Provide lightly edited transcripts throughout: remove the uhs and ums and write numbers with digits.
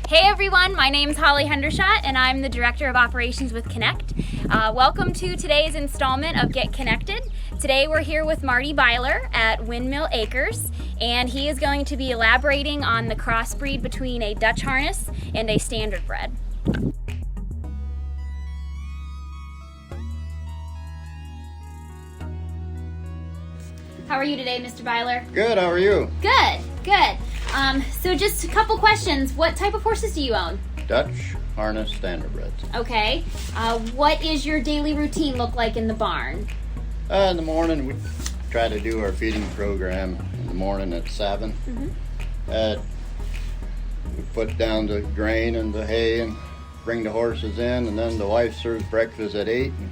Hey everyone, my name's Holly Hendershot and I'm the Director of Operations with Kuhnekt. Welcome to today's installment of Get Kuhnekted. Today we're here with Marty Byler at Windmill Acres, and he is going to be elaborating on the crossbreed between a Dutch Harness and a Standardbred. How are you today, Mr. Byler? Good, how are you? Good, good. So just a couple questions. What type of horses do you own? Dutch Harness Standardbreds. Okay. What is your daily routine look like in the barn? In the morning, we try to do our feeding program in the morning at 7. We put down the grain and the hay and bring the horses in, and then the wife serves breakfast at 8. And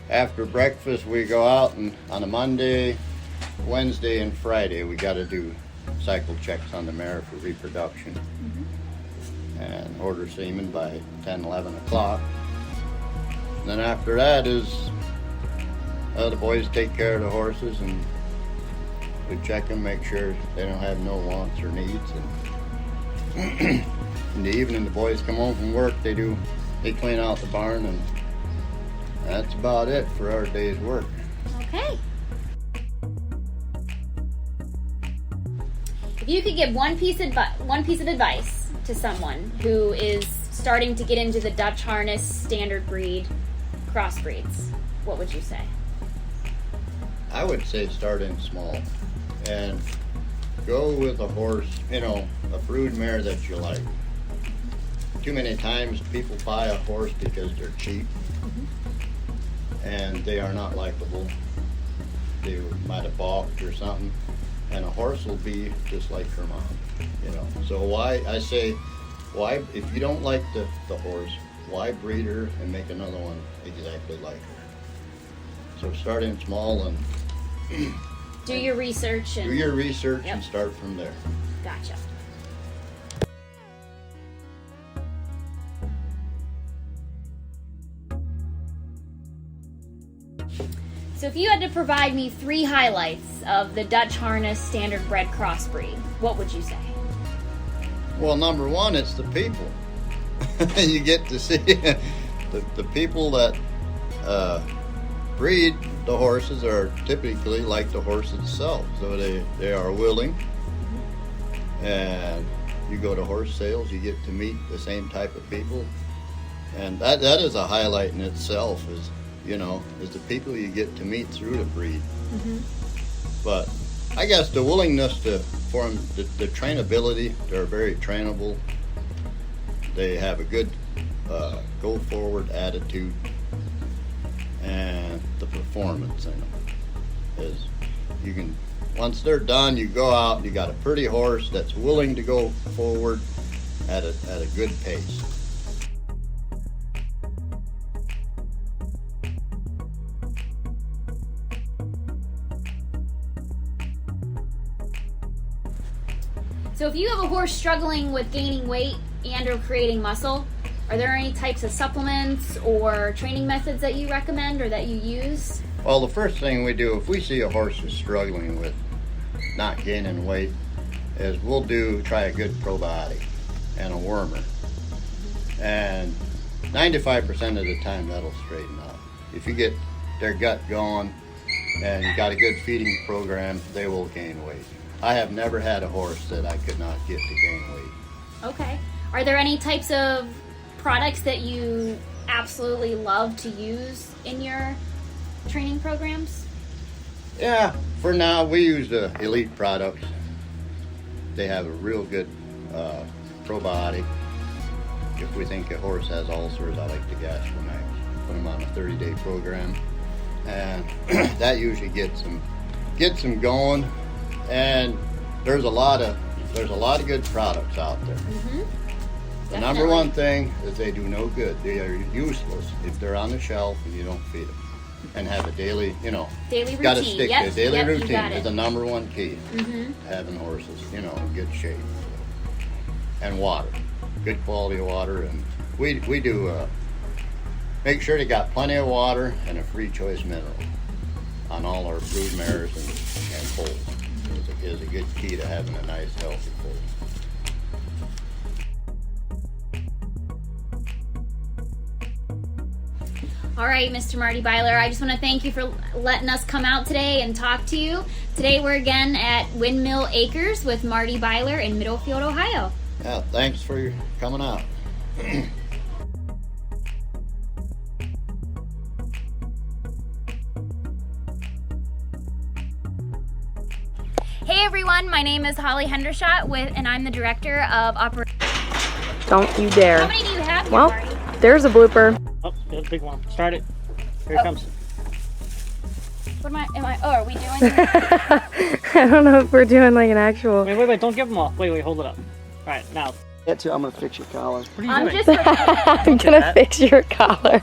after breakfast, we go out, and on a Monday, Wednesday, and Friday, we got to do cycle checks on the mare for reproduction and order semen by 10, 11 o'clock. And then after that is the boys take care of the horses, and we check them, make sure they don't have no wants or needs. And in the evening, the boys come home from work, they clean out the barn, and that's about it for our day's work. Okay. If you could give one piece of advice to someone who is starting to get into the Dutch Harness standard breed crossbreeds, what would you say? I would say start in small and go with a horse, a brood mare that you like. Too many times people buy a horse because they're cheap and they are not likable. They might have balked or something. And a horse will be just like her mom, So why, if you don't like the horse, why breed her and make another one exactly like her? So start in small and do your research. And start from there. Gotcha. So if you had to provide me 3 highlights of the Dutch Harness Standardbred crossbreed, what would you say? Well, number one, it's the people. You get to see the people that breed the horses are typically like the horse itself. So they are willing. And you go to horse sales, you get to meet the same type of people. And that is a highlight in itself, is the people you get to meet through the breed. But I guess the willingness for them, the trainability, they're very trainable. They have a good go forward attitude, and the performance in them is, once they're done, you go out and you got a pretty horse that's willing to go forward at a good pace. So if you have a horse struggling with gaining weight and or creating muscle, are there any types of supplements or training methods that you recommend or that you use? Well, the first thing we do, if we see a horse is struggling with not gaining weight, is we'll try a good probiotic and a wormer. And 95% of the time that'll straighten up. If you get their gut going and you got a good feeding program, they will gain weight. I have never had a horse that I could not get to gain weight. Okay. Are there any types of products that you absolutely love to use in your training programs? Yeah, for now we use the Elite products. They have a real good probiotic. If we think a horse has ulcers, I like the Gastromax. Put them on a 30-day program, and that usually gets them going. And there's a lot of good products out there. The number one thing is they do no good. They are useless if they're on the shelf and you don't feed them. And have a daily routine. Got to stick to daily routine is the number one key. Having horses, in good shape. And water, good quality water. And we do make sure they got plenty of water and a free choice mineral on all our brood mares and foals. Is a good key to having a nice, healthy foal. All right, Mr. Marty Byler, I just want to thank you for letting us come out today and talk to you. Today we're again at Windmill Acres with Marty Byler in Middlefield, Ohio. Yeah, thanks for coming out. Hey everyone, my name is Holly Hendershot and I'm the director of operations. Don't you dare. How many do you have here, Well, Marty? there's a blooper. Oh, there's a big one. Start it. Here it comes. What are we doing? I don't know if we're doing like an actual. Wait, don't give them all. Wait, hold it up. All right, now. I'm gonna fix your collar. What are you I'm doing? just I'm gonna fix your collar.